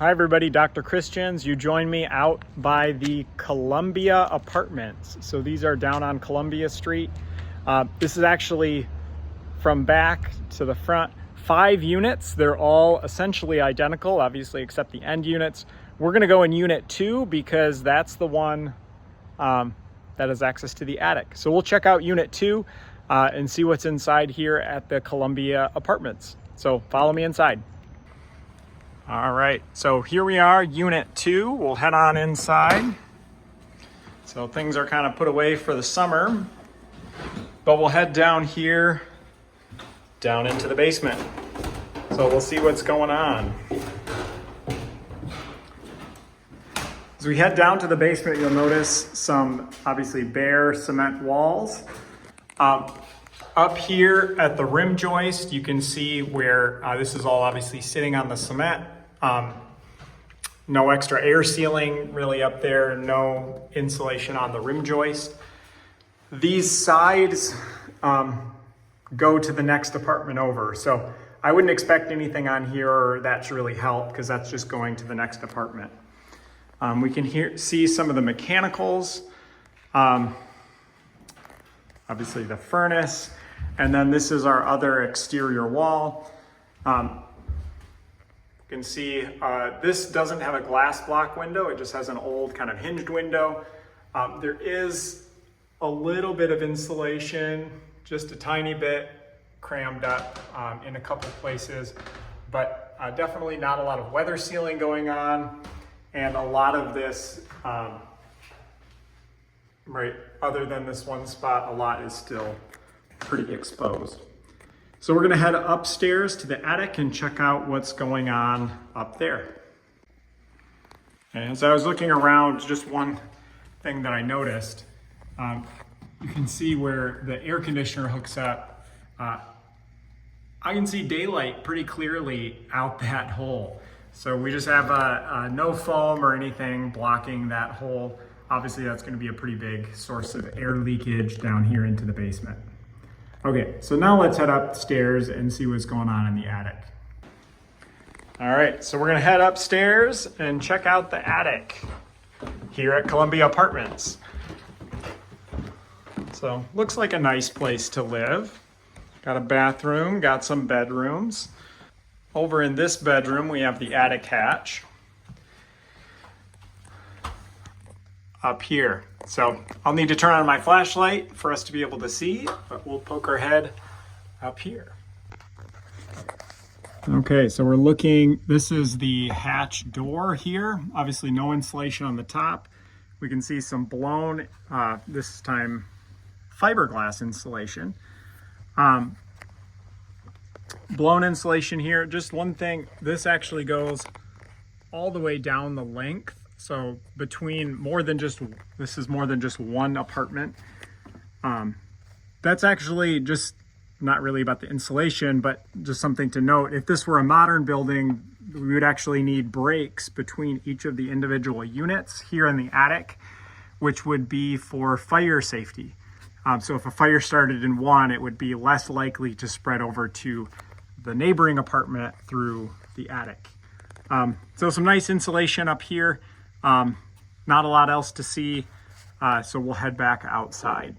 Hi everybody, Dr. Christians. You join me out by the Columbia Apartments. So these are down on Columbia Street. This is actually from back to the front, 5 units. They're all essentially identical, obviously, except the end units. We're gonna go in unit 2 because that's the one that has access to the attic. So we'll check out unit 2 and see what's inside here at the Columbia Apartments. So follow me inside. All right, so here we are, unit 2. We'll head on inside. So things are kind of put away for the summer, but we'll head down here, down into the basement. So we'll see what's going on. As we head down to the basement, you'll notice some obviously bare cement walls. Up here at the rim joist, you can see where this is all obviously sitting on the cement. No extra air sealing really up there, no insulation on the rim joist. These sides go to the next apartment over. So I wouldn't expect anything on here or that should really help because that's just going to the next apartment. We can see some of the mechanicals, obviously the furnace, and then this is our other exterior wall. You can see this doesn't have a glass block window. It just has an old kind of hinged window. There is a little bit of insulation, just a tiny bit crammed up in a couple places, but definitely not a lot of weather sealing going on. And a lot of this, right, other than this one spot, a lot is still pretty exposed. So we're gonna head upstairs to the attic and check out what's going on up there. And as I was looking around, just one thing that I noticed, you can see where the air conditioner hooks up. I can see daylight pretty clearly out that hole. So we just have no foam or anything blocking that hole. Obviously that's gonna be a pretty big source of air leakage down here into the basement. Okay, so now let's head upstairs and see what's going on in the attic. All right, so we're gonna head upstairs and check out the attic here at Columbia Apartments. So looks like a nice place to live. Got a bathroom, got some bedrooms. Over in this bedroom, we have the attic hatch. Up here. So I'll need to turn on my flashlight for us to be able to see, but we'll poke our head up here. Okay, so we're looking, this is the hatch door here. Obviously no insulation on the top. We can see some blown, this time fiberglass insulation. Blown insulation here. Just one thing, this actually goes all the way down the length. So between this is more than just one apartment. That's actually just not really about the insulation, but just something to note. If this were a modern building, we would actually need breaks between each of the individual units here in the attic, which would be for fire safety. So if a fire started in one, it would be less likely to spread over to the neighboring apartment through the attic. So some nice insulation up here. Not a lot else to see, so we'll head back outside.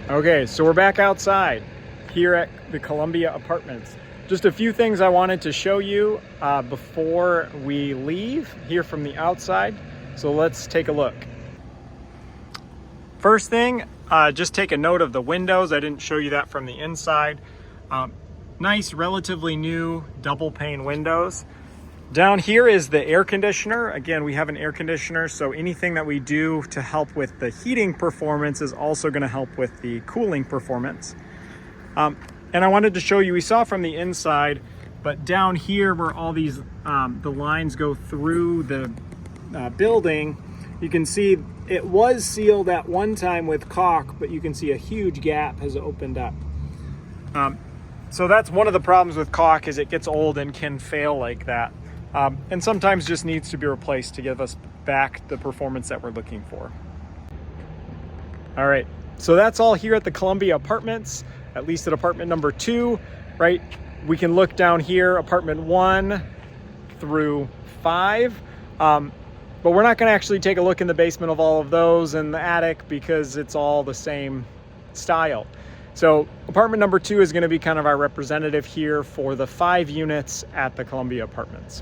Okay, so we're back outside here at the Columbia Apartments. Just a few things I wanted to show you before we leave here from the outside. So let's take a look. First thing, just take a note of the windows. I didn't show you that from the inside. Nice, relatively new double pane windows. Down here is the air conditioner. Again, we have an air conditioner, so anything that we do to help with the heating performance is also going to help with the cooling performance. And I wanted to show you, we saw from the inside, but down here where all these, the lines go through the building, you can see it was sealed at one time with caulk, but you can see a huge gap has opened up. So that's one of the problems with caulk, is it gets old and can fail like that. And sometimes just needs to be replaced to give us back the performance that we're looking for. All right, so that's all here at the Columbia Apartments, at least at apartment number 2, right? We can look down here, apartment 1 through 5. But we're not going to actually take a look in the basement of all of those and the attic because it's all the same style. So apartment number 2 is going to be kind of our representative here for the 5 units at the Columbia Apartments.